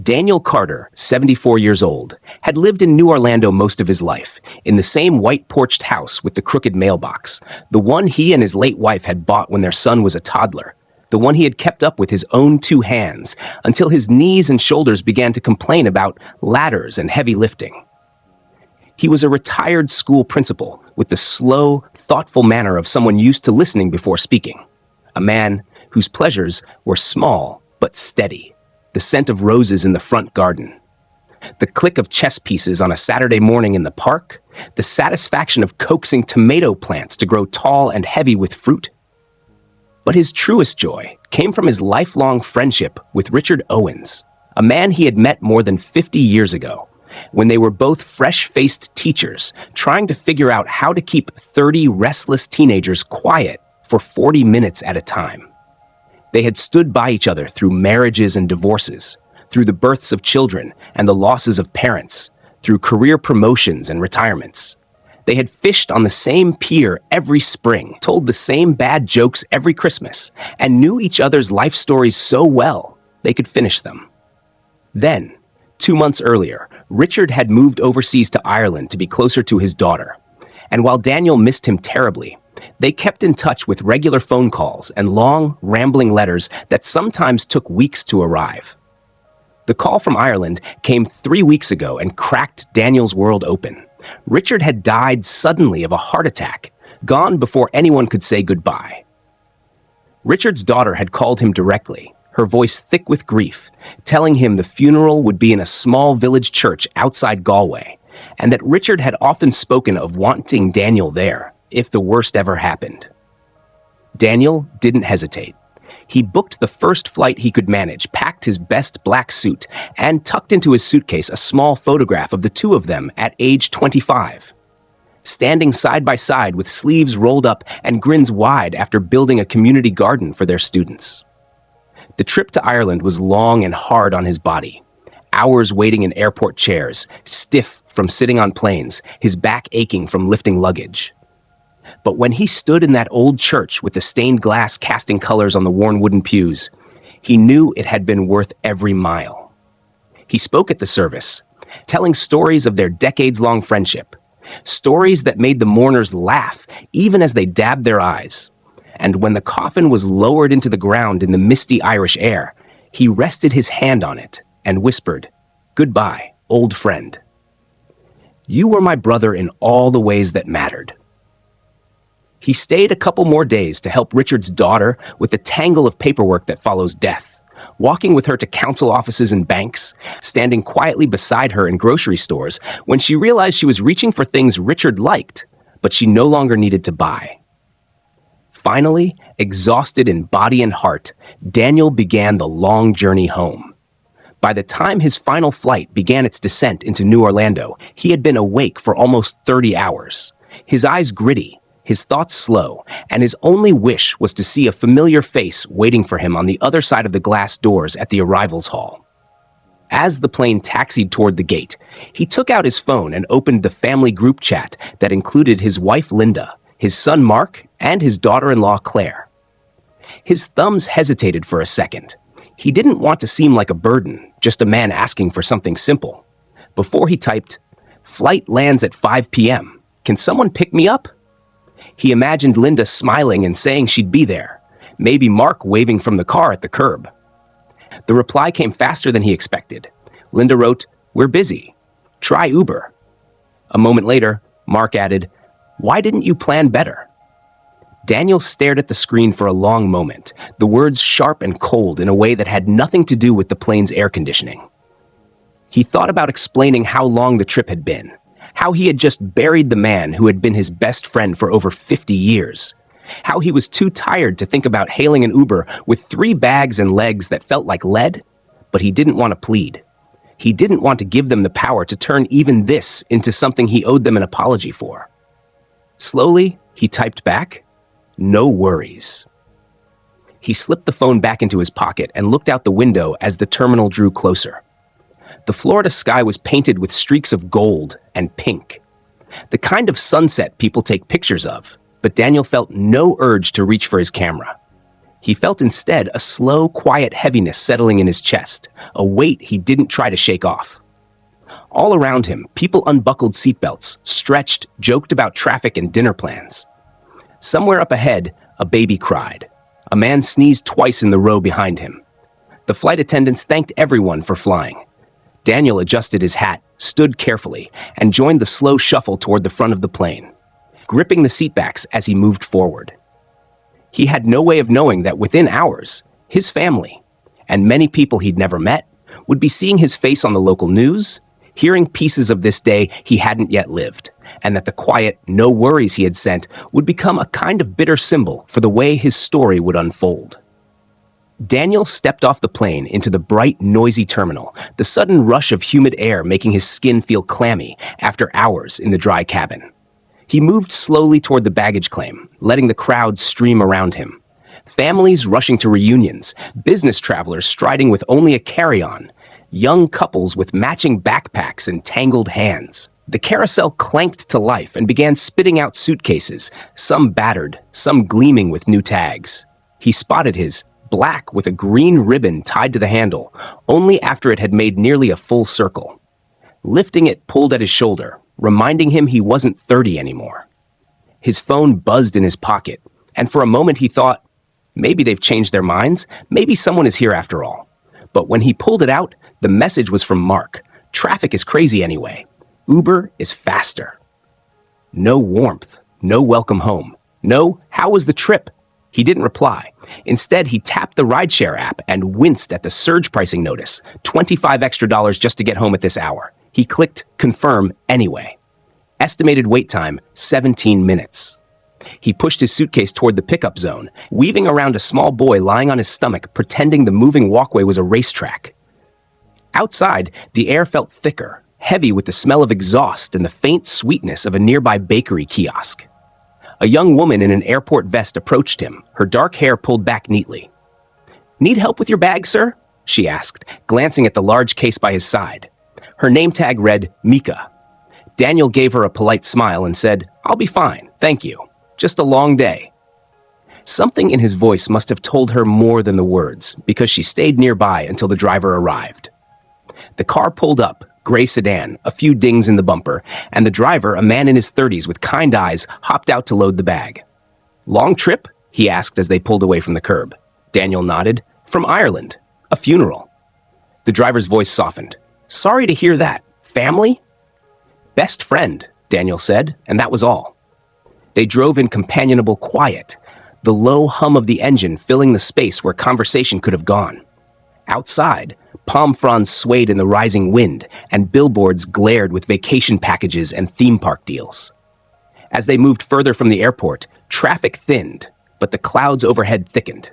Daniel Carter, 74 years old, had lived in New Orlando most of his life, in the same white-porched house with the crooked mailbox, the one he and his late wife had bought when their son was a toddler, the one he had kept up with his own two hands, until his knees and shoulders began to complain about ladders and heavy lifting. He was a retired school principal with the slow, thoughtful manner of someone used to listening before speaking, a man whose pleasures were small but steady. The scent of roses in the front garden, the click of chess pieces on a Saturday morning in the park, the satisfaction of coaxing tomato plants to grow tall and heavy with fruit. But his truest joy came from his lifelong friendship with Richard Owens, a man he had met more than 50 years ago, when they were both fresh-faced teachers trying to figure out how to keep 30 restless teenagers quiet for 40 minutes at a time. They had stood by each other through marriages and divorces, through the births of children and the losses of parents, through career promotions and retirements. They had fished on the same pier every spring, told the same bad jokes every Christmas, and knew each other's life stories so well they could finish them. Then, 2 months earlier, Richard had moved overseas to Ireland to be closer to his daughter. And while Daniel missed him terribly, they kept in touch with regular phone calls and long, rambling letters that sometimes took weeks to arrive. The call from Ireland came 3 weeks ago and cracked Daniel's world open. Richard had died suddenly of a heart attack, gone before anyone could say goodbye. Richard's daughter had called him directly, her voice thick with grief, telling him the funeral would be in a small village church outside Galway, and that Richard had often spoken of wanting Daniel there, if the worst ever happened. Daniel didn't hesitate. He booked the first flight he could manage, packed his best black suit, and tucked into his suitcase a small photograph of the two of them at age 25. Standing side by side with sleeves rolled up and grins wide after building a community garden for their students. The trip to Ireland was long and hard on his body. Hours waiting in airport chairs, stiff from sitting on planes, his back aching from lifting luggage. But when he stood in that old church with the stained glass casting colors on the worn wooden pews, he knew it had been worth every mile. He spoke at the service, telling stories of their decades-long friendship, stories that made the mourners laugh even as they dabbed their eyes. And when the coffin was lowered into the ground in the misty Irish air, he rested his hand on it and whispered, "Goodbye, old friend. You were my brother in all the ways that mattered." He stayed a couple more days to help Richard's daughter with the tangle of paperwork that follows death, walking with her to council offices and banks, standing quietly beside her in grocery stores when she realized she was reaching for things Richard liked, but she no longer needed to buy. Finally, exhausted in body and heart, Daniel began the long journey home. By the time his final flight began its descent into New Orlando, he had been awake for almost 30 hours, his eyes gritty, his thoughts slow, and his only wish was to see a familiar face waiting for him on the other side of the glass doors at the arrivals hall. As the plane taxied toward the gate, he took out his phone and opened the family group chat that included his wife Linda, his son Mark, and his daughter-in-law Claire. His thumbs hesitated for a second. He didn't want to seem like a burden, just a man asking for something simple. Before he typed, "Flight lands at 5 p.m. Can someone pick me up?" He imagined Linda smiling and saying she'd be there, maybe Mark waving from the car at the curb. The reply came faster than he expected. Linda wrote, "We're busy. Try Uber." A moment later, Mark added, "Why didn't you plan better?" Daniel stared at the screen for a long moment, the words sharp and cold in a way that had nothing to do with the plane's air conditioning. He thought about explaining how long the trip had been, how he had just buried the man who had been his best friend for over 50 years, how he was too tired to think about hailing an Uber with 3 bags and legs that felt like lead, but he didn't want to plead. He didn't want to give them the power to turn even this into something he owed them an apology for. Slowly, he typed back, "No worries." He slipped the phone back into his pocket and looked out the window as the terminal drew closer. The Florida sky was painted with streaks of gold and pink, the kind of sunset people take pictures of, but Daniel felt no urge to reach for his camera. He felt instead a slow, quiet heaviness settling in his chest, a weight he didn't try to shake off. All around him, people unbuckled seatbelts, stretched, joked about traffic and dinner plans. Somewhere up ahead, a baby cried. A man sneezed twice in the row behind him. The flight attendants thanked everyone for flying. Daniel adjusted his hat, stood carefully, and joined the slow shuffle toward the front of the plane, gripping the seatbacks as he moved forward. He had no way of knowing that within hours, his family, and many people he'd never met, would be seeing his face on the local news, hearing pieces of this day he hadn't yet lived, and that the quiet, no worries he had sent would become a kind of bitter symbol for the way his story would unfold. Daniel stepped off the plane into the bright, noisy terminal, the sudden rush of humid air making his skin feel clammy after hours in the dry cabin. He moved slowly toward the baggage claim, letting the crowd stream around him. Families rushing to reunions, business travelers striding with only a carry-on, young couples with matching backpacks and tangled hands. The carousel clanked to life and began spitting out suitcases, some battered, some gleaming with new tags. He spotted his, black with a green ribbon tied to the handle, only after it had made nearly a full circle. Lifting it pulled at his shoulder, reminding him he wasn't 30 anymore. His phone buzzed in his pocket, and for a moment he thought, maybe they've changed their minds, maybe someone is here after all. But when he pulled it out, the message was from Mark. Traffic is crazy anyway. Uber is faster. No warmth, no welcome home. No, how was the trip? He didn't reply. Instead, he tapped the rideshare app and winced at the surge pricing notice, $25 extra just to get home at this hour. He clicked confirm anyway. Estimated wait time, 17 minutes. He pushed his suitcase toward the pickup zone, weaving around a small boy lying on his stomach, pretending the moving walkway was a racetrack. Outside, the air felt thicker, heavy with the smell of exhaust and the faint sweetness of a nearby bakery kiosk. A young woman in an airport vest approached him, her dark hair pulled back neatly. "Need help with your bag, sir?" she asked, glancing at the large case by his side. Her name tag read Mika. Daniel gave her a polite smile and said, "I'll be fine, thank you. Just a long day." Something in his voice must have told her more than the words, because she stayed nearby until the driver arrived. The car pulled up, gray sedan, a few dings in the bumper, and the driver, a man in his 30s with kind eyes, hopped out to load the bag. "Long trip?" he asked as they pulled away from the curb. Daniel nodded. "From Ireland. A funeral." The driver's voice softened. "Sorry to hear that. Family?" "Best friend," Daniel said, and that was all. They drove in companionable quiet, the low hum of the engine filling the space where conversation could have gone. Outside, palm fronds swayed in the rising wind, and billboards glared with vacation packages and theme park deals. As they moved further from the airport, traffic thinned, but the clouds overhead thickened.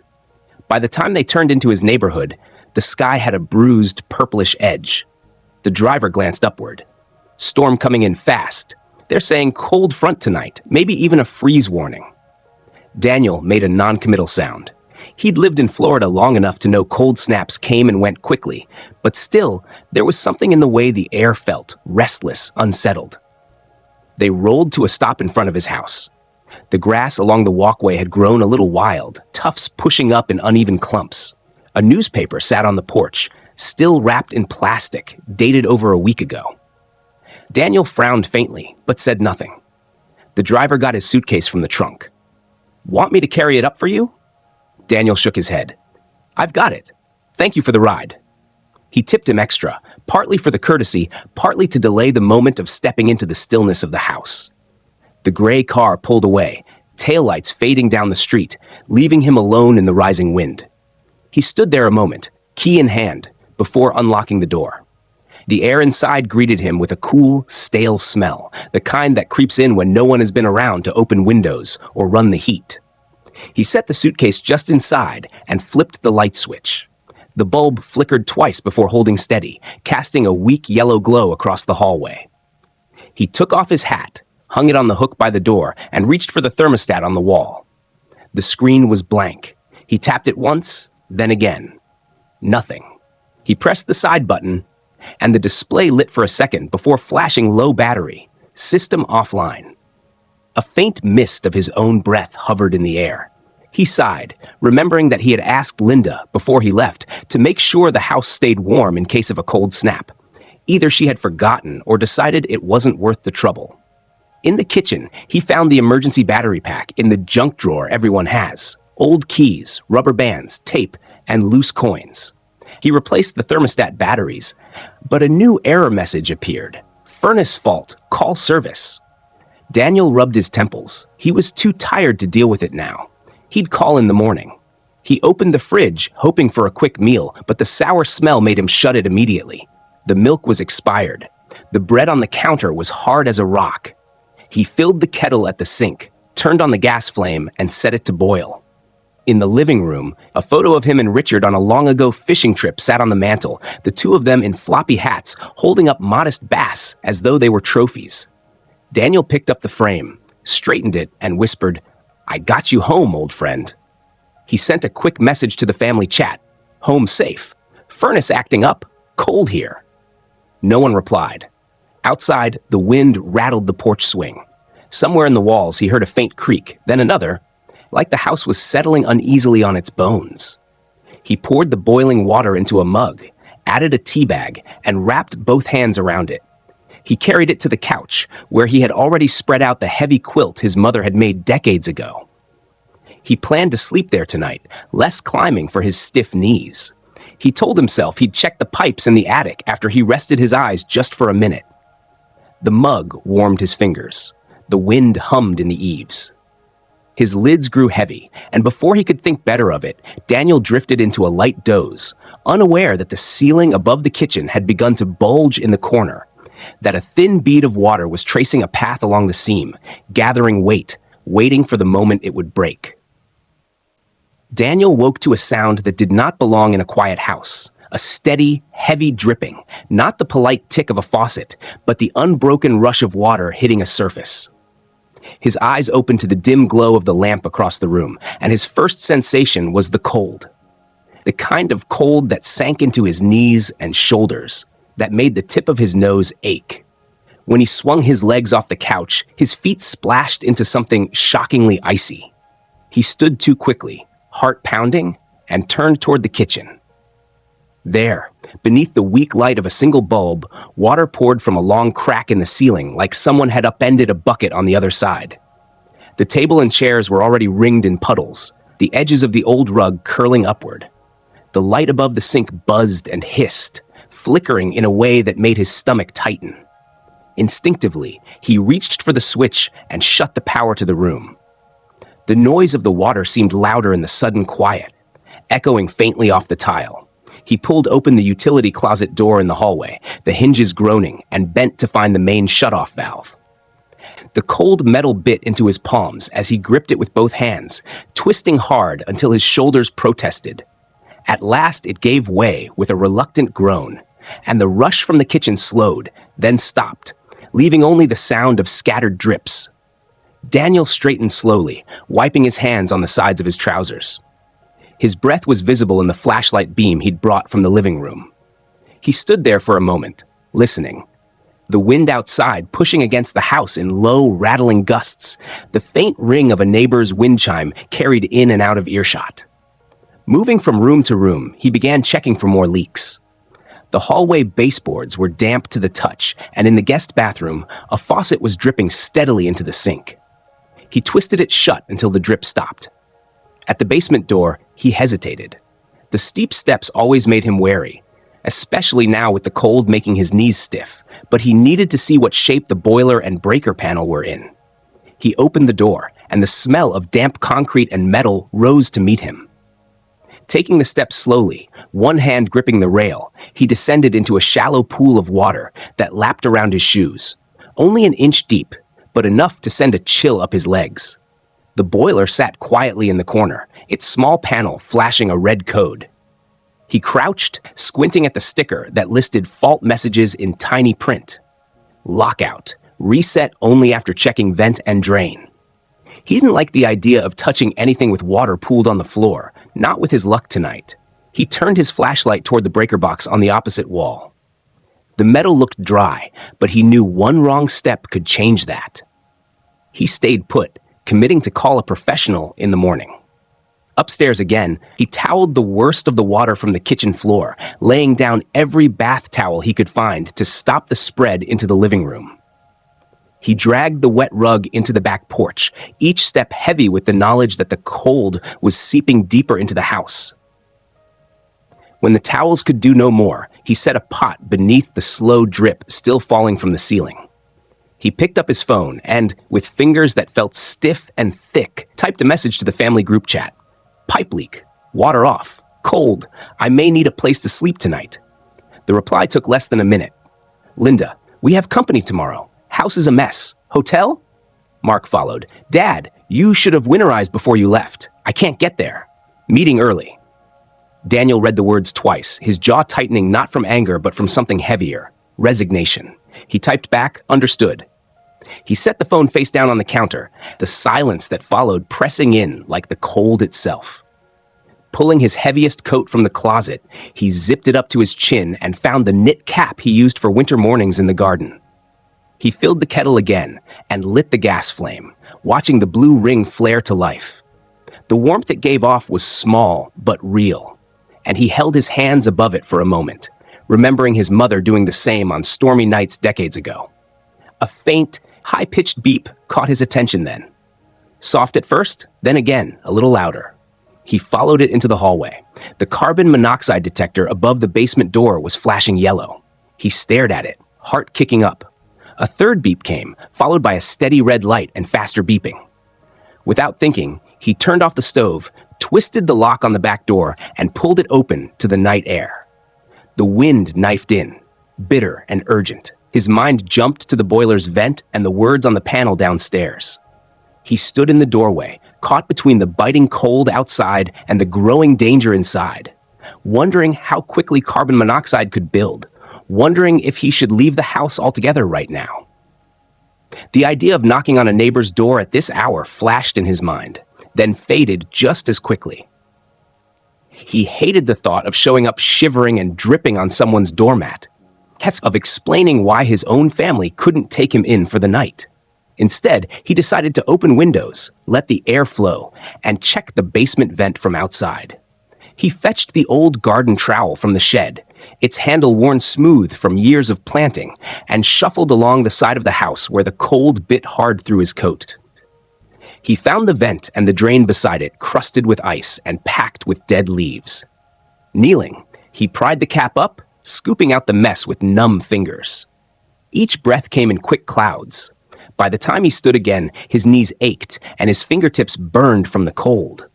By the time they turned into his neighborhood, the sky had a bruised, purplish edge. The driver glanced upward. "Storm coming in fast. They're saying cold front tonight, maybe even a freeze warning." Daniel made a non-committal sound. He'd lived in Florida long enough to know cold snaps came and went quickly, but still, there was something in the way the air felt, restless, unsettled. They rolled to a stop in front of his house. The grass along the walkway had grown a little wild, tufts pushing up in uneven clumps. A newspaper sat on the porch, still wrapped in plastic, dated over a week ago. Daniel frowned faintly, but said nothing. The driver got his suitcase from the trunk. "Want me to carry it up for you?" Daniel shook his head. "I've got it. Thank you for the ride." He tipped him extra, partly for the courtesy, partly to delay the moment of stepping into the stillness of the house. The gray car pulled away, taillights fading down the street, leaving him alone in the rising wind. He stood there a moment, key in hand, before unlocking the door. The air inside greeted him with a cool, stale smell, the kind that creeps in when no one has been around to open windows or run the heat. He set the suitcase just inside and flipped the light switch. The bulb flickered twice before holding steady, casting a weak yellow glow across the hallway. He took off his hat, hung it on the hook by the door, and reached for the thermostat on the wall. The screen was blank. He tapped it once, then again. Nothing. He pressed the side button, and the display lit for a second before flashing low battery, system offline. A faint mist of his own breath hovered in the air. He sighed, remembering that he had asked Linda, before he left, to make sure the house stayed warm in case of a cold snap. Either she had forgotten or decided it wasn't worth the trouble. In the kitchen, he found the emergency battery pack in the junk drawer everyone has. Old keys, rubber bands, tape, and loose coins. He replaced the thermostat batteries, but a new error message appeared. Furnace fault, call service. Daniel rubbed his temples. He was too tired to deal with it now. He'd call in the morning. He opened the fridge, hoping for a quick meal, but the sour smell made him shut it immediately. The milk was expired. The bread on the counter was hard as a rock. He filled the kettle at the sink, turned on the gas flame, and set it to boil. In the living room, a photo of him and Richard on a long-ago fishing trip sat on the mantel, the two of them in floppy hats, holding up modest bass as though they were trophies. Daniel picked up the frame, straightened it, and whispered, "I got you home, old friend." He sent a quick message to the family chat. Home safe. Furnace acting up. Cold here. No one replied. Outside, the wind rattled the porch swing. Somewhere in the walls, he heard a faint creak, then another, like the house was settling uneasily on its bones. He poured the boiling water into a mug, added a tea bag, and wrapped both hands around it. He carried it to the couch, where he had already spread out the heavy quilt his mother had made decades ago. He planned to sleep there tonight, less climbing for his stiff knees. He told himself he'd check the pipes in the attic after he rested his eyes just for a minute. The mug warmed his fingers. The wind hummed in the eaves. His lids grew heavy, and before he could think better of it, Daniel drifted into a light doze, unaware that the ceiling above the kitchen had begun to bulge in the corner, that a thin bead of water was tracing a path along the seam, gathering weight, waiting for the moment it would break. Daniel woke to a sound that did not belong in a quiet house, a steady, heavy dripping, not the polite tick of a faucet, but the unbroken rush of water hitting a surface. His eyes opened to the dim glow of the lamp across the room, and his first sensation was the cold. The kind of cold that sank into his knees and shoulders, that made the tip of his nose ache. When he swung his legs off the couch, his feet splashed into something shockingly icy. He stood too quickly, heart pounding, and turned toward the kitchen. There, beneath the weak light of a single bulb, water poured from a long crack in the ceiling like someone had upended a bucket on the other side. The table and chairs were already ringed in puddles, the edges of the old rug curling upward. The light above the sink buzzed and hissed, flickering in a way that made his stomach tighten. Instinctively, he reached for the switch and shut the power to the room. The noise of the water seemed louder in the sudden quiet, echoing faintly off the tile. He pulled open the utility closet door in the hallway, the hinges groaning, and bent to find the main shutoff valve. The cold metal bit into his palms as he gripped it with both hands, twisting hard until his shoulders protested. At last it gave way with a reluctant groan, and the rush from the kitchen slowed, then stopped, leaving only the sound of scattered drips. Daniel straightened slowly, wiping his hands on the sides of his trousers. His breath was visible in the flashlight beam he'd brought from the living room. He stood there for a moment, listening. The wind outside pushing against the house in low, rattling gusts, the faint ring of a neighbor's wind chime carried in and out of earshot. Moving from room to room, he began checking for more leaks. The hallway baseboards were damp to the touch, and in the guest bathroom, a faucet was dripping steadily into the sink. He twisted it shut until the drip stopped. At the basement door, he hesitated. The steep steps always made him wary, especially now with the cold making his knees stiff, but he needed to see what shape the boiler and breaker panel were in. He opened the door, and the smell of damp concrete and metal rose to meet him. Taking the steps slowly, one hand gripping the rail, he descended into a shallow pool of water that lapped around his shoes, only an inch deep, but enough to send a chill up his legs. The boiler sat quietly in the corner, its small panel flashing a red code. He crouched, squinting at the sticker that listed fault messages in tiny print. Lockout, reset only after checking vent and drain. He didn't like the idea of touching anything with water pooled on the floor, not with his luck tonight. He turned his flashlight toward the breaker box on the opposite wall. The metal looked dry, but he knew one wrong step could change that. He stayed put, committing to call a professional in the morning. Upstairs again, he toweled the worst of the water from the kitchen floor, laying down every bath towel he could find to stop the spread into the living room. He dragged the wet rug into the back porch, each step heavy with the knowledge that the cold was seeping deeper into the house. When the towels could do no more, he set a pot beneath the slow drip still falling from the ceiling. He picked up his phone and, with fingers that felt stiff and thick, typed a message to the family group chat. Pipe leak. Water off. Cold. I may need a place to sleep tonight. The reply took less than a minute. Linda, we have company tomorrow. House is a mess. Hotel? Mark followed. Dad, you should have winterized before you left. I can't get there. Meeting early. Daniel read the words twice, his jaw tightening not from anger but from something heavier. Resignation. He typed back, understood. He set the phone face down on the counter, the silence that followed pressing in like the cold itself. Pulling his heaviest coat from the closet, he zipped it up to his chin and found the knit cap he used for winter mornings in the garden. He filled the kettle again and lit the gas flame, watching the blue ring flare to life. The warmth it gave off was small but real, and he held his hands above it for a moment, remembering his mother doing the same on stormy nights decades ago. A faint, high-pitched beep caught his attention then. Soft at first, then again, a little louder. He followed it into the hallway. The carbon monoxide detector above the basement door was flashing yellow. He stared at it, heart kicking up. A third beep came, followed by a steady red light and faster beeping. Without thinking, he turned off the stove, twisted the lock on the back door, and pulled it open to the night air. The wind knifed in, bitter and urgent. His mind jumped to the boiler's vent and the words on the panel downstairs. He stood in the doorway, caught between the biting cold outside and the growing danger inside, wondering how quickly carbon monoxide could build, wondering if he should leave the house altogether right now. The idea of knocking on a neighbor's door at this hour flashed in his mind, then faded just as quickly. He hated the thought of showing up shivering and dripping on someone's doormat, of explaining why his own family couldn't take him in for the night. Instead, he decided to open windows, let the air flow, and check the basement vent from outside. He fetched the old garden trowel from the shed, its handle worn smooth from years of planting, and shuffled along the side of the house where the cold bit hard through his coat. He found the vent and the drain beside it crusted with ice and packed with dead leaves. Kneeling, he pried the cap up, scooping out the mess with numb fingers. Each breath came in quick clouds. By the time he stood again, his knees ached and his fingertips burned from the cold.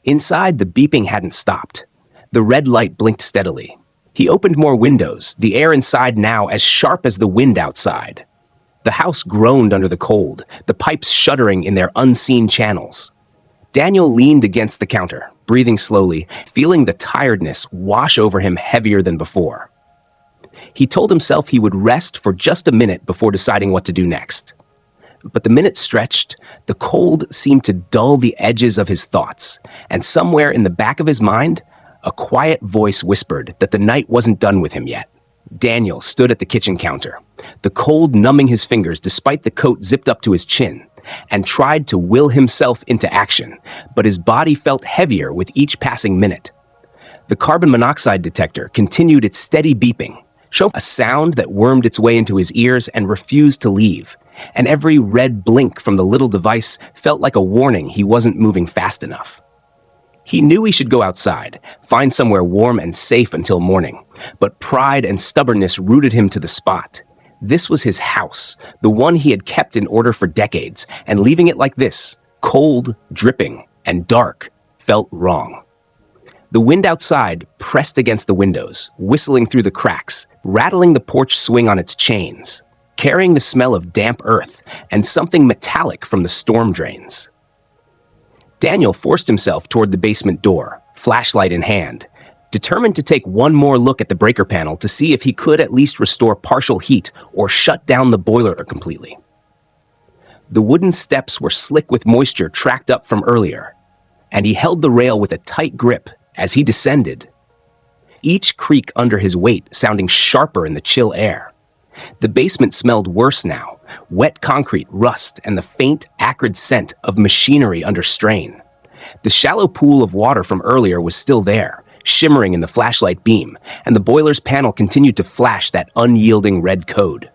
Inside, the beeping hadn't stopped. The red light blinked steadily. He opened more windows, the air inside now as sharp as the wind outside. The house groaned under the cold, the pipes shuddering in their unseen channels. Daniel leaned against the counter, breathing slowly, feeling the tiredness wash over him heavier than before. He told himself he would rest for just a minute before deciding what to do next. But the minutes stretched, the cold seemed to dull the edges of his thoughts, and somewhere in the back of his mind, a quiet voice whispered that the night wasn't done with him yet. Daniel stood at the kitchen counter, the cold numbing his fingers despite the coat zipped up to his chin, and tried to will himself into action, but his body felt heavier with each passing minute. The carbon monoxide detector continued its steady beeping, showing a sound that wormed its way into his ears and refused to leave, and every red blink from the little device felt like a warning he wasn't moving fast enough. He knew he should go outside, find somewhere warm and safe until morning, but pride and stubbornness rooted him to the spot. This was his house, the one he had kept in order for decades, and leaving it like this, cold, dripping, and dark, felt wrong. The wind outside pressed against the windows, whistling through the cracks, rattling the porch swing on its chains, carrying the smell of damp earth and something metallic from the storm drains. Daniel forced himself toward the basement door, flashlight in hand, determined to take one more look at the breaker panel to see if he could at least restore partial heat or shut down the boiler completely. The wooden steps were slick with moisture tracked up from earlier, and he held the rail with a tight grip as he descended, each creak under his weight sounding sharper in the chill air. The basement smelled worse now, wet concrete, rust, and the faint, acrid scent of machinery under strain. The shallow pool of water from earlier was still there, shimmering in the flashlight beam, and the boiler's panel continued to flash that unyielding red code.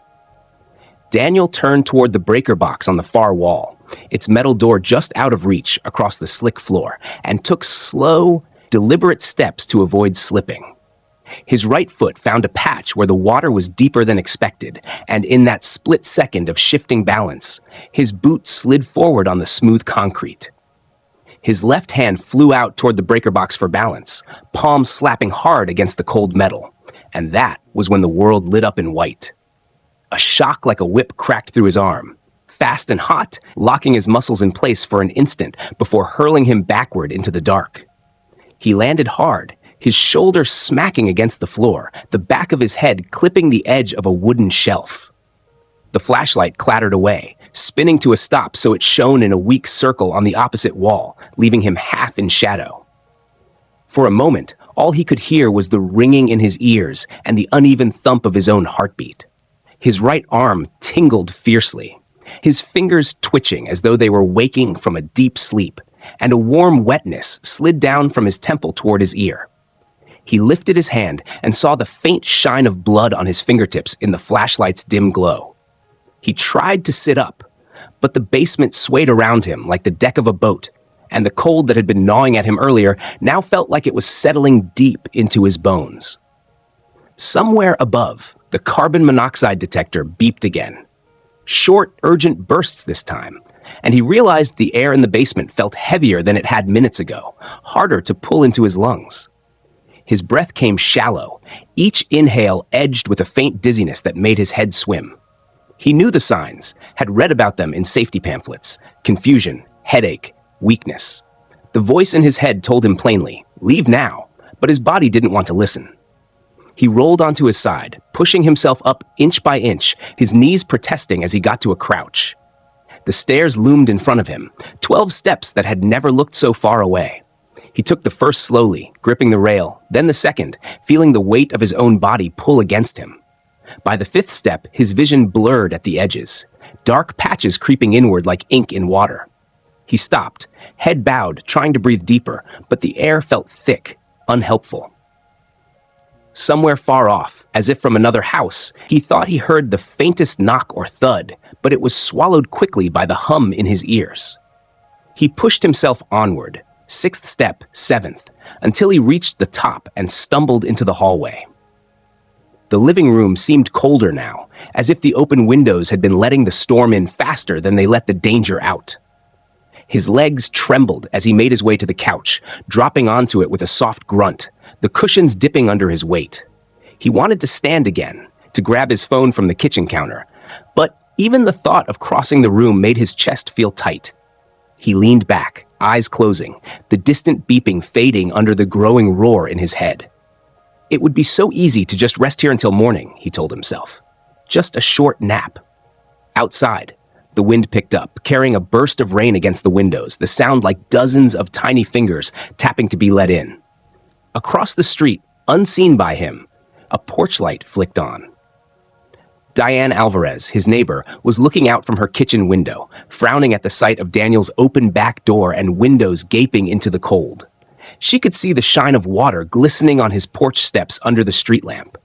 Daniel turned toward the breaker box on the far wall, its metal door just out of reach across the slick floor, and took slow, deliberate steps to avoid slipping. His right foot found a patch where the water was deeper than expected, and in that split second of shifting balance, his boot slid forward on the smooth concrete. His left hand flew out toward the breaker box for balance, palm slapping hard against the cold metal, and that was when the world lit up in white. A shock like a whip cracked through his arm, fast and hot, locking his muscles in place for an instant before hurling him backward into the dark. He landed hard, his shoulder smacking against the floor, the back of his head clipping the edge of a wooden shelf. The flashlight clattered away, spinning to a stop so it shone in a weak circle on the opposite wall, leaving him half in shadow. For a moment, all he could hear was the ringing in his ears and the uneven thump of his own heartbeat. His right arm tingled fiercely, his fingers twitching as though they were waking from a deep sleep, and a warm wetness slid down from his temple toward his ear. He lifted his hand and saw the faint shine of blood on his fingertips in the flashlight's dim glow. He tried to sit up, but the basement swayed around him like the deck of a boat, and the cold that had been gnawing at him earlier now felt like it was settling deep into his bones. Somewhere above, the carbon monoxide detector beeped again. Short, urgent bursts this time, and he realized the air in the basement felt heavier than it had minutes ago, harder to pull into his lungs. His breath came shallow, each inhale edged with a faint dizziness that made his head swim. He knew the signs, had read about them in safety pamphlets: confusion, headache, weakness. The voice in his head told him plainly, "Leave now," but his body didn't want to listen. He rolled onto his side, pushing himself up inch by inch, his knees protesting as he got to a crouch. The stairs loomed in front of him, 12 steps that had never looked so far away. He took the first slowly, gripping the rail, then the second, feeling the weight of his own body pull against him. By the fifth step, his vision blurred at the edges, dark patches creeping inward like ink in water. He stopped, head bowed, trying to breathe deeper, but the air felt thick, unhelpful. Somewhere far off, as if from another house, he thought he heard the faintest knock or thud, but it was swallowed quickly by the hum in his ears. He pushed himself onward, sixth step, seventh, until he reached the top and stumbled into the hallway. The living room seemed colder now, as if the open windows had been letting the storm in faster than they let the danger out. His legs trembled as he made his way to the couch, dropping onto it with a soft grunt, the cushions dipping under his weight. He wanted to stand again, to grab his phone from the kitchen counter, but even the thought of crossing the room made his chest feel tight. He leaned back, eyes closing, the distant beeping fading under the growing roar in his head. It would be so easy to just rest here until morning, he told himself. Just a short nap. Outside, the wind picked up, carrying a burst of rain against the windows, the sound like dozens of tiny fingers tapping to be let in. Across the street, unseen by him, a porch light flicked on. Diane Alvarez, his neighbor, was looking out from her kitchen window, frowning at the sight of Daniel's open back door and windows gaping into the cold. She could see the shine of water glistening on his porch steps under the street lamp.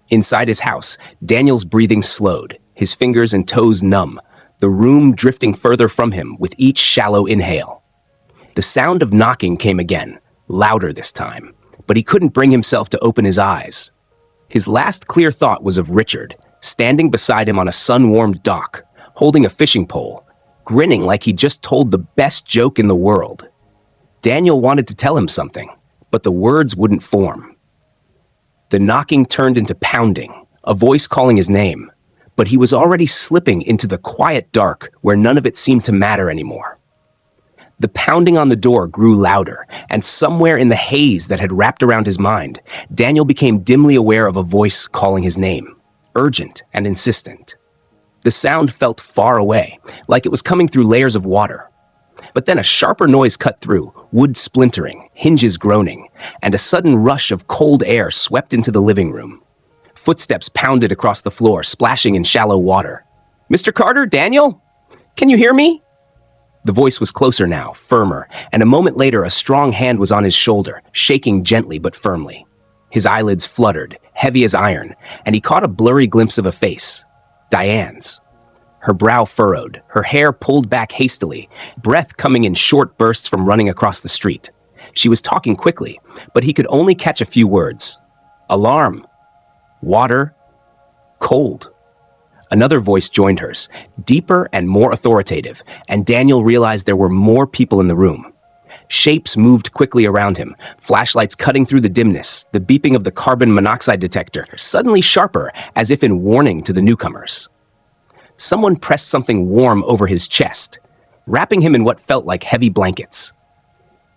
Inside his house, Daniel's breathing slowed, his fingers and toes numb, the room drifting further from him with each shallow inhale. The sound of knocking came again, louder this time, but he couldn't bring himself to open his eyes. His last clear thought was of Richard, standing beside him on a sun-warmed dock, holding a fishing pole, grinning like he'd just told the best joke in the world. Daniel wanted to tell him something, but the words wouldn't form. The knocking turned into pounding, a voice calling his name, but he was already slipping into the quiet dark where none of it seemed to matter anymore. The pounding on the door grew louder, and somewhere in the haze that had wrapped around his mind, Daniel became dimly aware of a voice calling his name, urgent and insistent. The sound felt far away, like it was coming through layers of water. But then a sharper noise cut through, wood splintering, hinges groaning, and a sudden rush of cold air swept into the living room. Footsteps pounded across the floor, splashing in shallow water. "Mr. Carter, Daniel? Can you hear me?" The voice was closer now, firmer, and a moment later a strong hand was on his shoulder, shaking gently but firmly. His eyelids fluttered, heavy as iron, and he caught a blurry glimpse of a face. Diane's. Her brow furrowed, her hair pulled back hastily, breath coming in short bursts from running across the street. She was talking quickly, but he could only catch a few words. Alarm. Water. Cold. Another voice joined hers, deeper and more authoritative, and Daniel realized there were more people in the room. Shapes moved quickly around him, flashlights cutting through the dimness, the beeping of the carbon monoxide detector suddenly sharper, as if in warning to the newcomers. Someone pressed something warm over his chest, wrapping him in what felt like heavy blankets.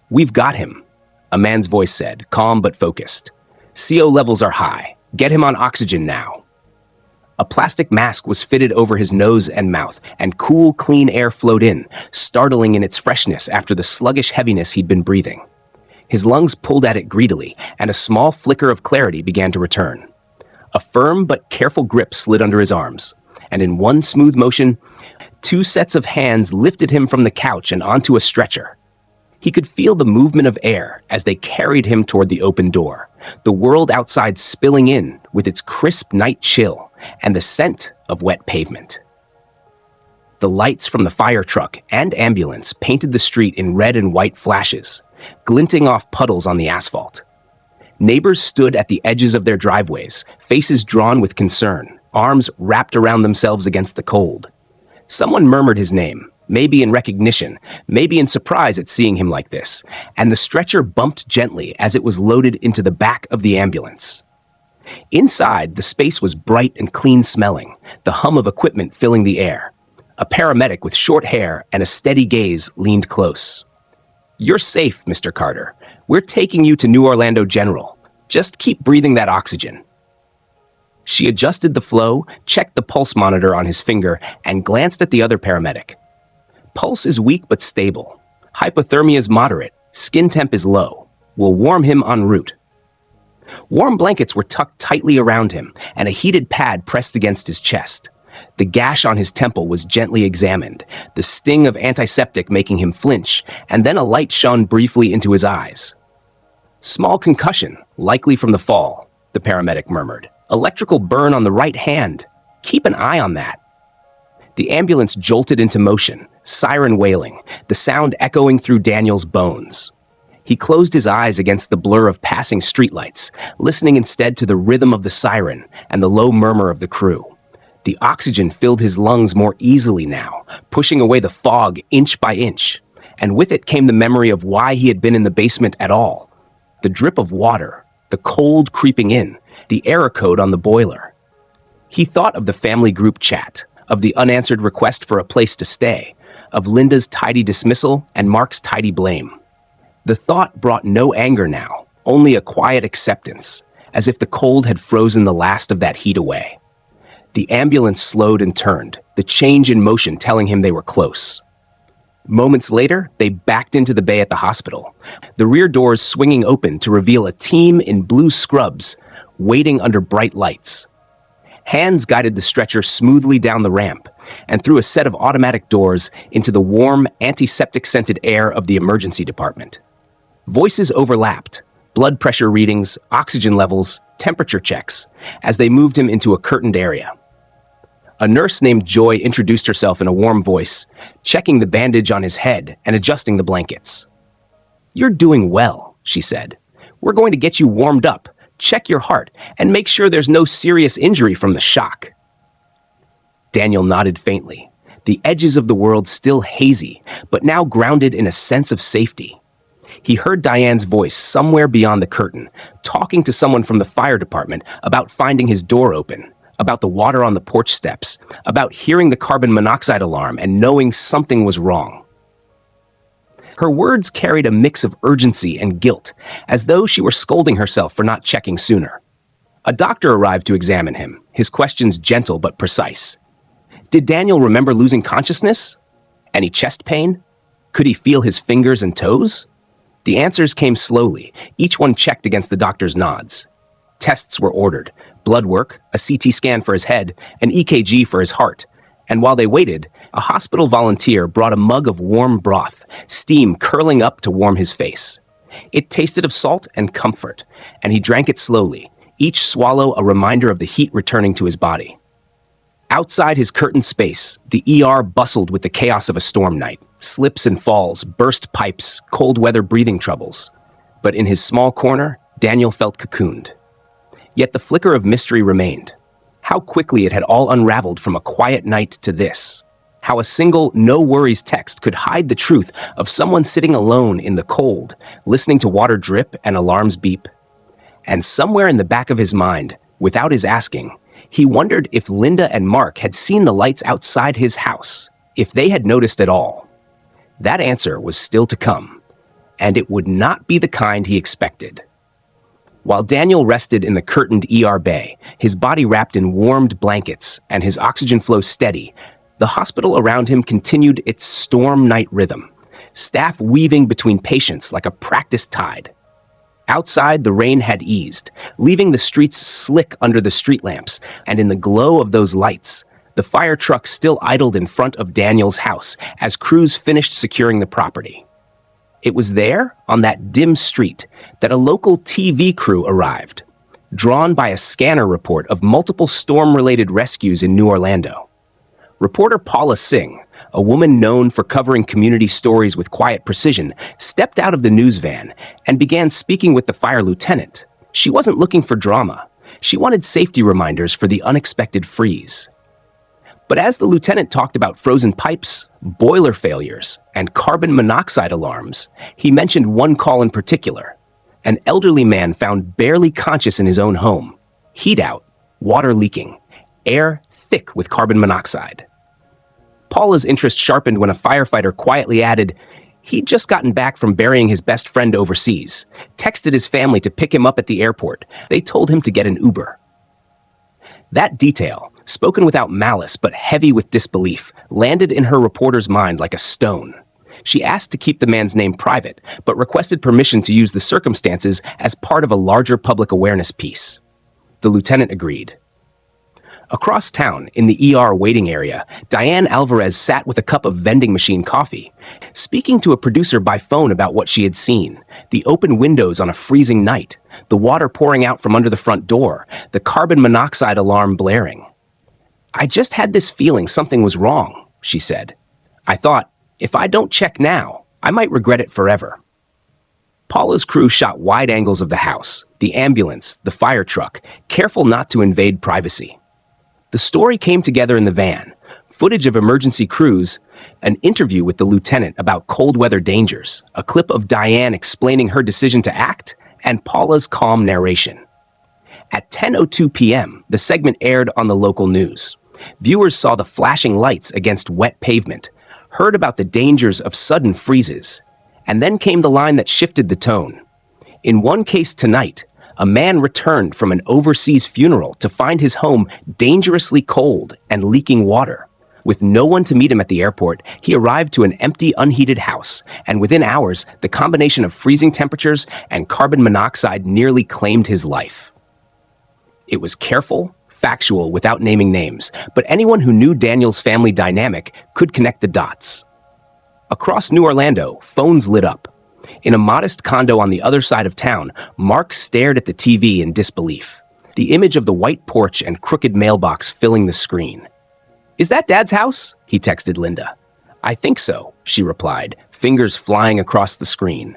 "We've got him," a man's voice said, calm but focused. "CO levels are high. Get him on oxygen now." A plastic mask was fitted over his nose and mouth, and cool, clean air flowed in, startling in its freshness after the sluggish heaviness he'd been breathing. His lungs pulled at it greedily, and a small flicker of clarity began to return. A firm but careful grip slid under his arms, and in one smooth motion, two sets of hands lifted him from the couch and onto a stretcher. He could feel the movement of air as they carried him toward the open door, the world outside spilling in with its crisp night chill and the scent of wet pavement. The lights from the fire truck and ambulance painted the street in red and white flashes, glinting off puddles on the asphalt. Neighbors stood at the edges of their driveways, faces drawn with concern, arms wrapped around themselves against the cold. Someone murmured his name, maybe in recognition, maybe in surprise at seeing him like this, and the stretcher bumped gently as it was loaded into the back of the ambulance. Inside, the space was bright and clean-smelling, the hum of equipment filling the air. A paramedic with short hair and a steady gaze leaned close. "You're safe, Mr. Carter. We're taking you to New Orlando General. Just keep breathing that oxygen." She adjusted the flow, checked the pulse monitor on his finger, and glanced at the other paramedic. "Pulse is weak but stable. Hypothermia is moderate. Skin temp is low. We'll warm him en route." Warm blankets were tucked tightly around him, and a heated pad pressed against his chest. The gash on his temple was gently examined, the sting of antiseptic making him flinch, and then a light shone briefly into his eyes. "Small concussion, likely from the fall," the paramedic murmured. "Electrical burn on the right hand. Keep an eye on that." The ambulance jolted into motion, siren wailing, the sound echoing through Daniel's bones. He closed his eyes against the blur of passing streetlights, listening instead to the rhythm of the siren and the low murmur of the crew. The oxygen filled his lungs more easily now, pushing away the fog inch by inch, and with it came the memory of why he had been in the basement at all. The drip of water, the cold creeping in, the error code on the boiler. He thought of the family group chat, of the unanswered request for a place to stay, of Linda's tidy dismissal and Mark's tidy blame. The thought brought no anger now, only a quiet acceptance, as if the cold had frozen the last of that heat away. The ambulance slowed and turned, the change in motion telling him they were close. Moments later, they backed into the bay at the hospital, the rear doors swinging open to reveal a team in blue scrubs, waiting under bright lights. Hands guided the stretcher smoothly down the ramp and through a set of automatic doors into the warm, antiseptic-scented air of the emergency department. Voices overlapped, blood pressure readings, oxygen levels, temperature checks, as they moved him into a curtained area. A nurse named Joy introduced herself in a warm voice, checking the bandage on his head and adjusting the blankets. "You're doing well," she said. "We're going to get you warmed up, check your heart, and make sure there's no serious injury from the shock." Daniel nodded faintly, the edges of the world still hazy, but now grounded in a sense of safety. He heard Diane's voice somewhere beyond the curtain, talking to someone from the fire department about finding his door open, about the water on the porch steps, about hearing the carbon monoxide alarm and knowing something was wrong. Her words carried a mix of urgency and guilt, as though she were scolding herself for not checking sooner. A doctor arrived to examine him, his questions gentle but precise. Did Daniel remember losing consciousness? Any chest pain? Could he feel his fingers and toes? The answers came slowly, each one checked against the doctor's nods. Tests were ordered, blood work, a CT scan for his head, an EKG for his heart, And while they waited, a hospital volunteer brought a mug of warm broth, steam curling up to warm his face. It tasted of salt and comfort, and he drank it slowly, each swallow a reminder of the heat returning to his body. Outside his curtained space, the ER bustled with the chaos of a storm night. Slips and falls, burst pipes, cold weather breathing troubles. But in his small corner, Daniel felt cocooned. Yet the flicker of mystery remained. How quickly it had all unraveled from a quiet night to this. How a single no-worries text could hide the truth of someone sitting alone in the cold, listening to water drip and alarms beep. And somewhere in the back of his mind, without his asking, he wondered if Linda and Mark had seen the lights outside his house, if they had noticed at all. That answer was still to come, and it would not be the kind he expected. While Daniel rested in the curtained ER bay, his body wrapped in warmed blankets and his oxygen flow steady, the hospital around him continued its storm night rhythm, staff weaving between patients like a practiced tide. Outside, the rain had eased, leaving the streets slick under the street lamps, and in the glow of those lights, the fire truck still idled in front of Daniel's house as crews finished securing the property. It was there, on that dim street, that a local TV crew arrived, drawn by a scanner report of multiple storm-related rescues in New Orlando. Reporter Paula Singh, a woman known for covering community stories with quiet precision, stepped out of the news van and began speaking with the fire lieutenant. She wasn't looking for drama. She wanted safety reminders for the unexpected freeze. But as the lieutenant talked about frozen pipes, boiler failures, and carbon monoxide alarms, he mentioned one call in particular. An elderly man found barely conscious in his own home. Heat out, water leaking, air thick with carbon monoxide. Paula's interest sharpened when a firefighter quietly added, he'd just gotten back from burying his best friend overseas, texted his family to pick him up at the airport. They told him to get an Uber. That detail, spoken without malice but heavy with disbelief, landed in her reporter's mind like a stone. She asked to keep the man's name private, but requested permission to use the circumstances as part of a larger public awareness piece. The lieutenant agreed. Across town, in the ER waiting area, Diane Alvarez sat with a cup of vending machine coffee, speaking to a producer by phone about what she had seen. The open windows on a freezing night, the water pouring out from under the front door, the carbon monoxide alarm blaring. I just had this feeling something was wrong, she said. I thought, if I don't check now, I might regret it forever. Paula's crew shot wide angles of the house, the ambulance, the fire truck, careful not to invade privacy. The story came together in the van, footage of emergency crews, an interview with the lieutenant about cold weather dangers, a clip of Diane explaining her decision to act, and Paula's calm narration. At 10:02 p.m., the segment aired on the local news. Viewers saw the flashing lights against wet pavement, heard about the dangers of sudden freezes, and then came the line that shifted the tone. In one case tonight, a man returned from an overseas funeral to find his home dangerously cold and leaking water. With no one to meet him at the airport, he arrived to an empty, unheated house, and within hours, the combination of freezing temperatures and carbon monoxide nearly claimed his life. It was careful, factual, without naming names, but anyone who knew Daniel's family dynamic could connect the dots. Across New Orlando, phones lit up. In a modest condo on the other side of town, Mark stared at the TV in disbelief, the image of the white porch and crooked mailbox filling the screen. "Is that Dad's house?" he texted Linda. "I think so," she replied, fingers flying across the screen.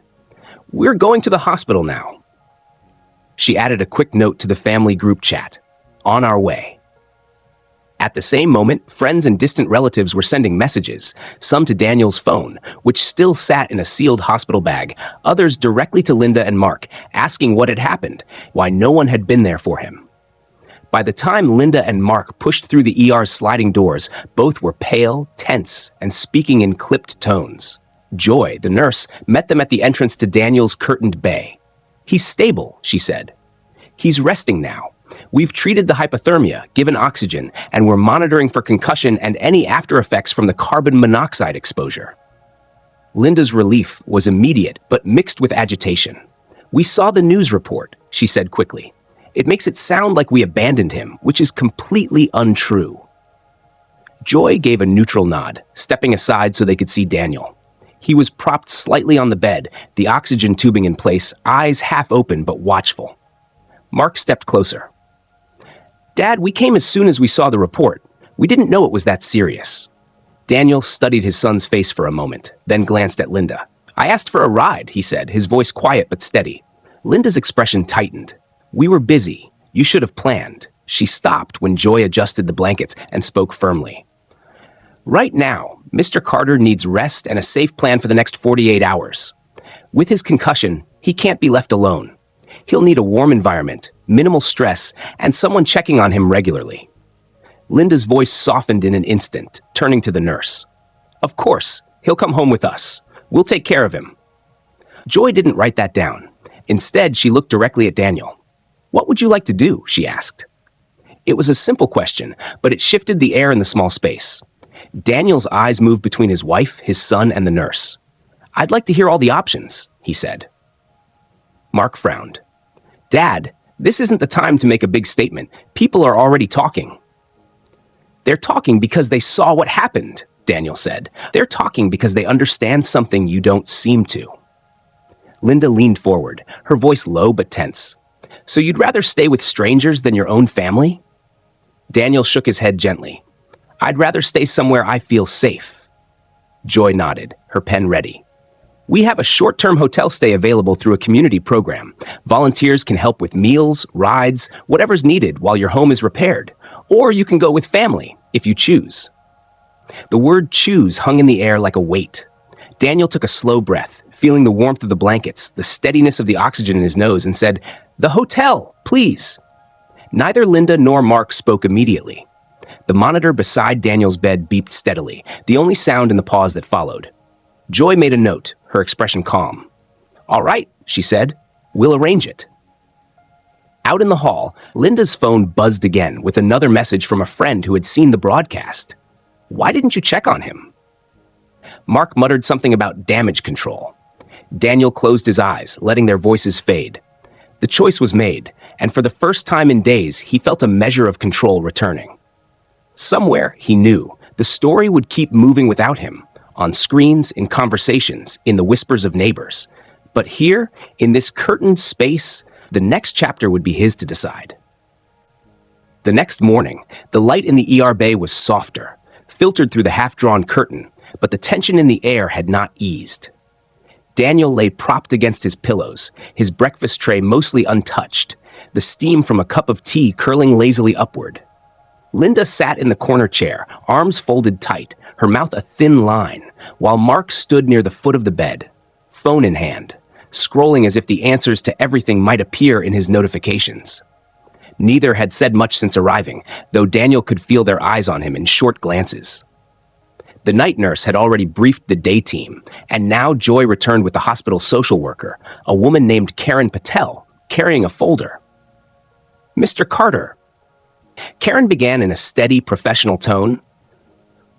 "We're going to the hospital now." She added a quick note to the family group chat. "On our way." At the same moment, friends and distant relatives were sending messages, some to Daniel's phone, which still sat in a sealed hospital bag, others directly to Linda and Mark, asking what had happened, why no one had been there for him. By the time Linda and Mark pushed through the ER's sliding doors, both were pale, tense, and speaking in clipped tones. Joy, the nurse, met them at the entrance to Daniel's curtained bay. "He's stable," she said. "He's resting now. We've treated the hypothermia, given oxygen, and we're monitoring for concussion and any after effects from the carbon monoxide exposure." Linda's relief was immediate, but mixed with agitation. "We saw the news report," she said quickly. "It makes it sound like we abandoned him, which is completely untrue." Joy gave a neutral nod, stepping aside so they could see Daniel. He was propped slightly on the bed, the oxygen tubing in place, eyes half open but watchful. Mark stepped closer. "Dad, we came as soon as we saw the report. We didn't know it was that serious." Daniel studied his son's face for a moment, then glanced at Linda. "I asked for a ride," he said, his voice quiet but steady. Linda's expression tightened. "We were busy. You should have planned." She stopped when Joy adjusted the blankets and spoke firmly. "Right now, Mr. Carter needs rest and a safe plan for the next 48 hours. With his concussion, he can't be left alone. He'll need a warm environment, minimal stress, and someone checking on him regularly." Linda's voice softened in an instant, turning to the nurse. "Of course, he'll come home with us. We'll take care of him." Joy didn't write that down. Instead, she looked directly at Daniel. "What would you like to do?" she asked. It was a simple question, but it shifted the air in the small space. Daniel's eyes moved between his wife, his son, and the nurse. "I'd like to hear all the options," he said. Mark frowned. "Dad, this isn't the time to make a big statement. People are already talking." "They're talking because they saw what happened," Daniel said. "They're talking because they understand something you don't seem to." Linda leaned forward, her voice low but tense. "So you'd rather stay with strangers than your own family?" Daniel shook his head gently. "I'd rather stay somewhere I feel safe." Joy nodded, her pen ready. "We have a short-term hotel stay available through a community program. Volunteers can help with meals, rides, whatever's needed while your home is repaired. Or you can go with family, if you choose." The word choose hung in the air like a weight. Daniel took a slow breath, feeling the warmth of the blankets, the steadiness of the oxygen in his nose, and said, "The hotel, please." Neither Linda nor Mark spoke immediately. The monitor beside Daniel's bed beeped steadily, the only sound in the pause that followed. Joy made a note, her expression calm. "All right," she said. "We'll arrange it." Out in the hall, Linda's phone buzzed again with another message from a friend who had seen the broadcast. "Why didn't you check on him?" Mark muttered something about damage control. Daniel closed his eyes, letting their voices fade. The choice was made, and for the first time in days, he felt a measure of control returning. Somewhere, he knew, the story would keep moving without him, on screens, in conversations, in the whispers of neighbors. But here, in this curtained space, the next chapter would be his to decide. The next morning, the light in the ER bay was softer, filtered through the half-drawn curtain, but the tension in the air had not eased. Daniel lay propped against his pillows, his breakfast tray mostly untouched, the steam from a cup of tea curling lazily upward. Linda sat in the corner chair, arms folded tight, her mouth a thin line, while Mark stood near the foot of the bed, phone in hand, scrolling as if the answers to everything might appear in his notifications. Neither had said much since arriving, though Daniel could feel their eyes on him in short glances. The night nurse had already briefed the day team, and now Joy returned with the hospital social worker, a woman named Karen Patel, carrying a folder. "Mr. Carter." Karen began in a steady, professional tone.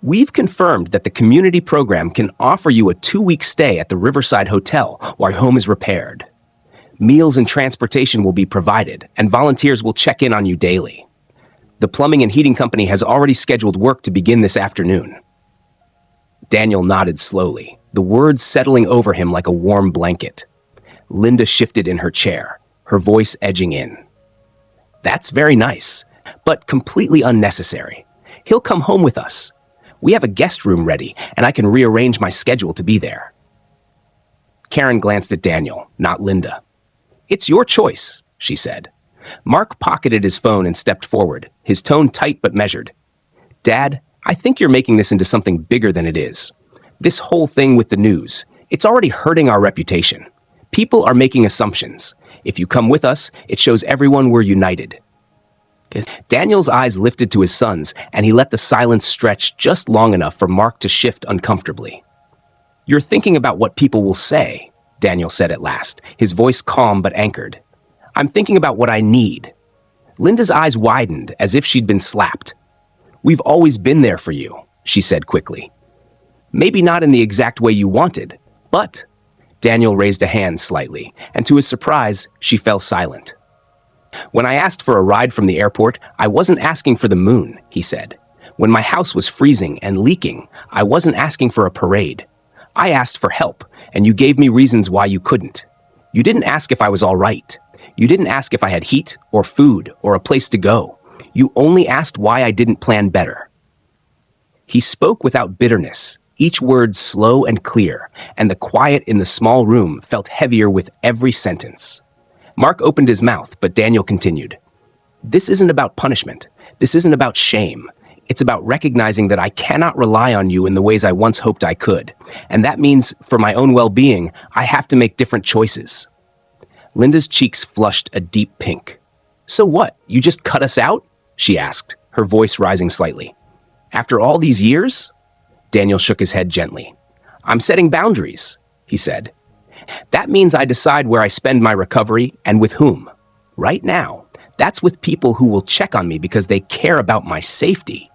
"We've confirmed that the community program can offer you a 2-week stay at the Riverside Hotel while your home is repaired. Meals and transportation will be provided, and volunteers will check in on you daily. The plumbing and heating company has already scheduled work to begin this afternoon." Daniel nodded slowly, the words settling over him like a warm blanket. Linda shifted in her chair, her voice edging in. "That's very nice, but completely unnecessary. He'll come home with us. We have a guest room ready, and I can rearrange my schedule to be there." Karen glanced at Daniel, not Linda. "It's your choice," she said. Mark pocketed his phone and stepped forward, his tone tight but measured. "Dad, I think you're making this into something bigger than it is. This whole thing with the news, it's already hurting our reputation. People are making assumptions. If you come with us, it shows everyone we're united." Daniel's eyes lifted to his son's, and he let the silence stretch just long enough for Mark to shift uncomfortably. "You're thinking about what people will say," Daniel said at last, his voice calm but anchored. "I'm thinking about what I need." Linda's eyes widened as if she'd been slapped. "We've always been there for you," she said quickly. "Maybe not in the exact way you wanted, but—" Daniel raised a hand slightly, and to his surprise, she fell silent. "When I asked for a ride from the airport, I wasn't asking for the moon," he said. When my house was freezing and leaking, I wasn't asking for a parade. I asked for help, and you gave me reasons why you couldn't. You didn't ask if I was all right. You didn't ask if I had heat or food or a place to go. You only asked why I didn't plan better. He spoke without bitterness, each word slow and clear, and the quiet in the small room felt heavier with every sentence. Mark opened his mouth, but Daniel continued. This isn't about punishment. This isn't about shame. It's about recognizing that I cannot rely on you in the ways I once hoped I could. And that means, for my own well-being, I have to make different choices. Linda's cheeks flushed a deep pink. So what, you just cut us out? She asked, her voice rising slightly. After all these years? Daniel shook his head gently. I'm setting boundaries, he said. That means I decide where I spend my recovery and with whom. Right now, that's with people who will check on me because they care about my safety,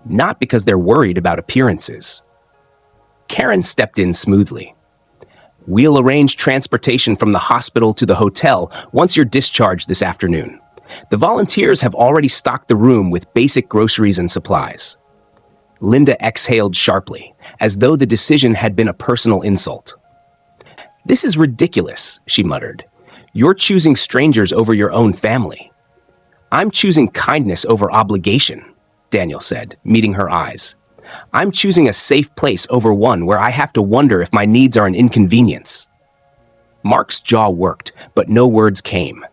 not because they're worried about appearances. Karen stepped in smoothly. We'll arrange transportation from the hospital to the hotel once you're discharged this afternoon. The volunteers have already stocked the room with basic groceries and supplies. Linda exhaled sharply, as though the decision had been a personal insult. This is ridiculous, she muttered. You're choosing strangers over your own family. I'm choosing kindness over obligation, Daniel said, meeting her eyes. I'm choosing a safe place over one where I have to wonder if my needs are an inconvenience. Mark's jaw worked, but no words came.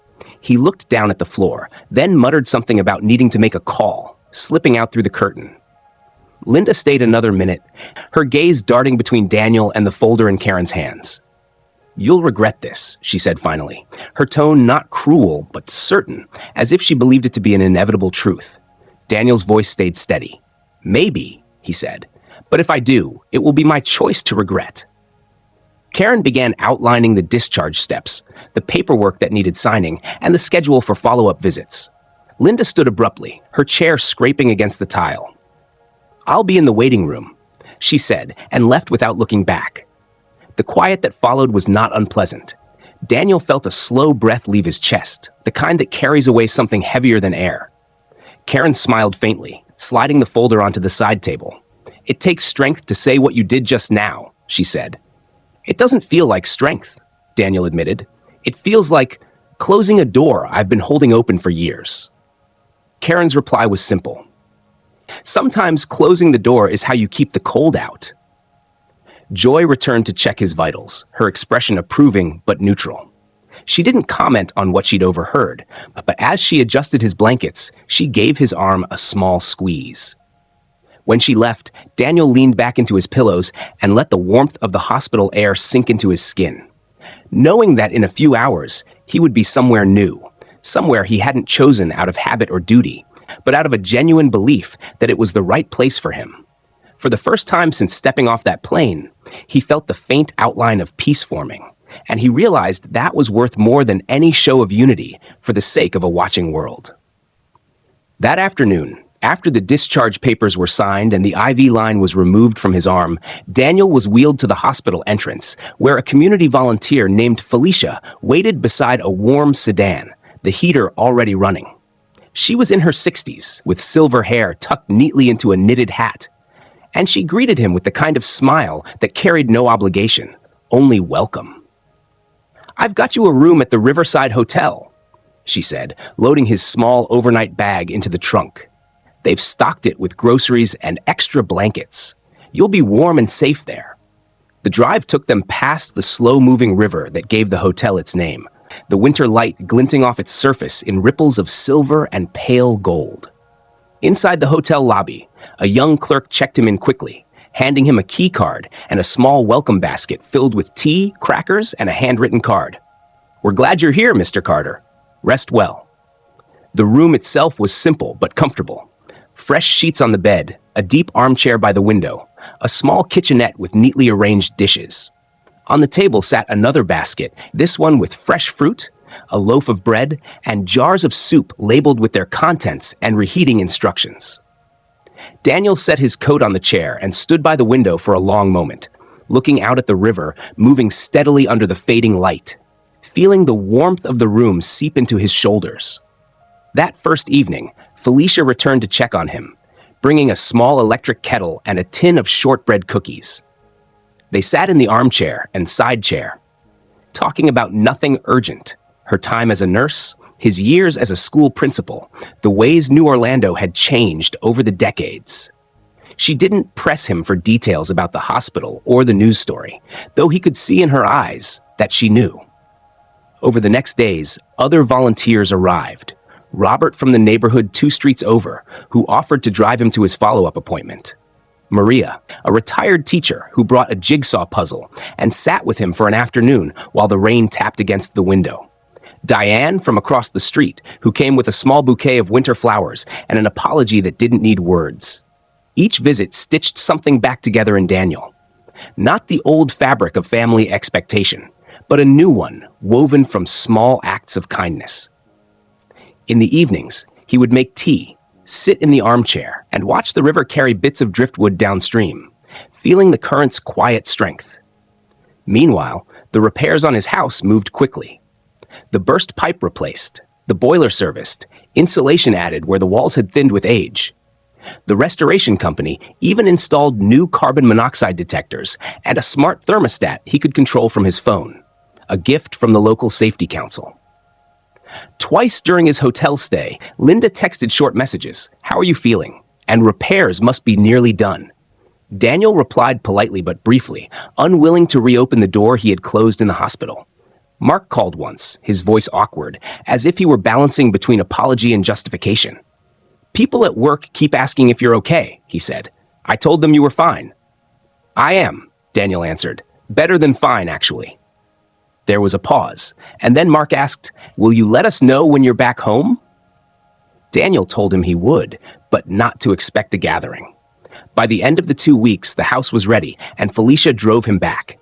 He looked down at the floor, then muttered something about needing to make a call, slipping out through the curtain. Linda stayed another minute, her gaze darting between Daniel and the folder in Karen's hands. You'll regret this, she said finally, her tone not cruel, but certain, as if she believed it to be an inevitable truth. Daniel's voice stayed steady. Maybe, he said, but if I do, it will be my choice to regret. Karen began outlining the discharge steps, the paperwork that needed signing, and the schedule for follow-up visits. Linda stood abruptly, her chair scraping against the tile. I'll be in the waiting room, she said, and left without looking back. The quiet that followed was not unpleasant. Daniel felt a slow breath leave his chest, the kind that carries away something heavier than air. Karen smiled faintly, sliding the folder onto the side table. It takes strength to say what you did just now, she said. It doesn't feel like strength, Daniel admitted. It feels like closing a door I've been holding open for years. Karen's reply was simple. Sometimes closing the door is how you keep the cold out. Joy returned to check his vitals, her expression approving but neutral. She didn't comment on what she'd overheard, but as she adjusted his blankets, she gave his arm a small squeeze. When she left, Daniel leaned back into his pillows and let the warmth of the hospital air sink into his skin. Knowing that in a few hours, he would be somewhere new, somewhere he hadn't chosen out of habit or duty, but out of a genuine belief that it was the right place for him. For the first time since stepping off that plane, he felt the faint outline of peace forming, and he realized that was worth more than any show of unity for the sake of a watching world. That afternoon, after the discharge papers were signed and the IV line was removed from his arm, Daniel was wheeled to the hospital entrance, where a community volunteer named Felicia waited beside a warm sedan, the heater already running. She was in her 60s, with silver hair tucked neatly into a knitted hat, and she greeted him with the kind of smile that carried no obligation, only welcome. I've got you a room at the Riverside Hotel, she said, loading his small overnight bag into the trunk. They've stocked it with groceries and extra blankets. You'll be warm and safe there. The drive took them past the slow-moving river that gave the hotel its name, the winter light glinting off its surface in ripples of silver and pale gold. Inside the hotel lobby, a young clerk checked him in quickly, handing him a key card and a small welcome basket filled with tea, crackers, and a handwritten card. We're glad you're here, Mr. Carter. Rest well. The room itself was simple but comfortable. Fresh sheets on the bed, a deep armchair by the window, a small kitchenette with neatly arranged dishes. On the table sat another basket, this one with fresh fruit, a loaf of bread, and jars of soup labeled with their contents and reheating instructions. Daniel set his coat on the chair and stood by the window for a long moment, looking out at the river, moving steadily under the fading light, feeling the warmth of the room seep into his shoulders. That first evening, Felicia returned to check on him, bringing a small electric kettle and a tin of shortbread cookies. They sat in the armchair and side chair, talking about nothing urgent: her time as a nurse, his years as a school principal, the ways New Orlando had changed over the decades. She didn't press him for details about the hospital or the news story, though he could see in her eyes that she knew. Over the next days, other volunteers arrived. Robert from the neighborhood 2 streets over, who offered to drive him to his follow-up appointment. Maria, a retired teacher who brought a jigsaw puzzle and sat with him for an afternoon while the rain tapped against the window. Diane from across the street, who came with a small bouquet of winter flowers and an apology that didn't need words. Each visit stitched something back together in Daniel. Not the old fabric of family expectation, but a new one woven from small acts of kindness. In the evenings, he would make tea, sit in the armchair, and watch the river carry bits of driftwood downstream, feeling the current's quiet strength. Meanwhile, the repairs on his house moved quickly. The burst pipe replaced, the boiler serviced, insulation added where the walls had thinned with age. The restoration company even installed new carbon monoxide detectors and a smart thermostat he could control from his phone, a gift from the local safety council. Twice during his hotel stay, Linda texted short messages, "How are you feeling?" and "Repairs must be nearly done." Daniel replied politely but briefly, unwilling to reopen the door he had closed in the hospital. Mark called once, his voice awkward, as if he were balancing between apology and justification. "People at work keep asking if you're okay," he said. "I told them you were fine." "I am," Daniel answered. "Better than fine, actually." There was a pause, and then Mark asked, "Will you let us know when you're back home?" Daniel told him he would, but not to expect a gathering. By the end of the 2 weeks, the house was ready, and Felicia drove him back.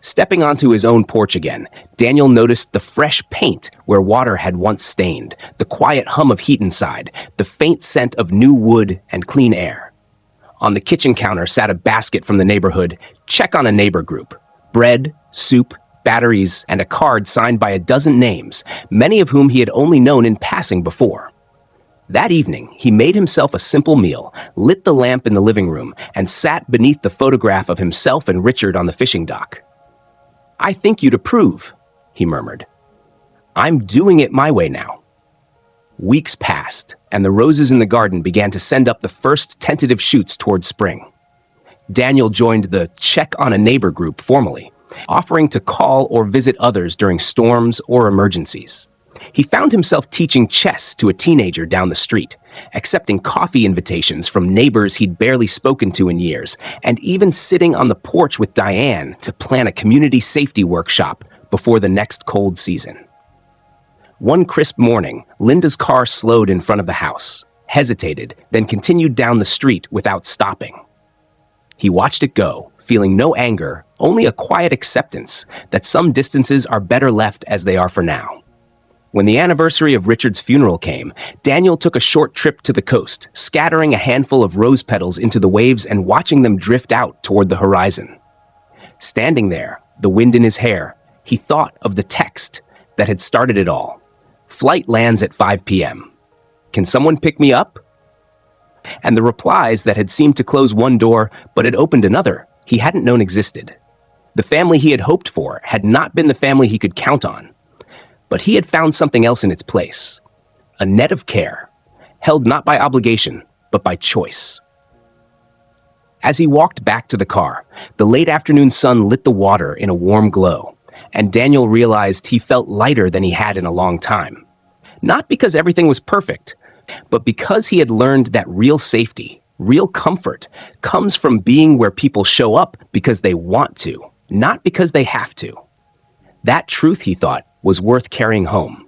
Stepping onto his own porch again, Daniel noticed the fresh paint where water had once stained, the quiet hum of heat inside, the faint scent of new wood and clean air. On the kitchen counter sat a basket from the neighborhood, "Check on a neighbor" group. Bread, soup, batteries, and a card signed by a dozen names, many of whom he had only known in passing before. That evening, he made himself a simple meal, lit the lamp in the living room, and sat beneath the photograph of himself and Richard on the fishing dock. "I think you'd approve," he murmured. "I'm doing it my way now." Weeks passed, and the roses in the garden began to send up the first tentative shoots towards spring. Daniel joined the Check on a Neighbor group formally, offering to call or visit others during storms or emergencies. He found himself teaching chess to a teenager down the street, accepting coffee invitations from neighbors he'd barely spoken to in years, and even sitting on the porch with Diane to plan a community safety workshop before the next cold season. One crisp morning, Linda's car slowed in front of the house, hesitated, then continued down the street without stopping. He watched it go, feeling no anger, only a quiet acceptance that some distances are better left as they are for now. When the anniversary of Richard's funeral came, Daniel took a short trip to the coast, scattering a handful of rose petals into the waves and watching them drift out toward the horizon. Standing there, the wind in his hair, he thought of the text that had started it all. "Flight lands at 5 p.m. Can someone pick me up?" And the replies that had seemed to close one door but had opened another he hadn't known existed. The family he had hoped for had not been the family he could count on. But he had found something else in its place. A net of care, held not by obligation, but by choice. As he walked back to the car, the late afternoon sun lit the water in a warm glow, and Daniel realized he felt lighter than he had in a long time. Not because everything was perfect, but because he had learned that real safety, real comfort, comes from being where people show up because they want to, not because they have to. That truth, he thought, was worth carrying home.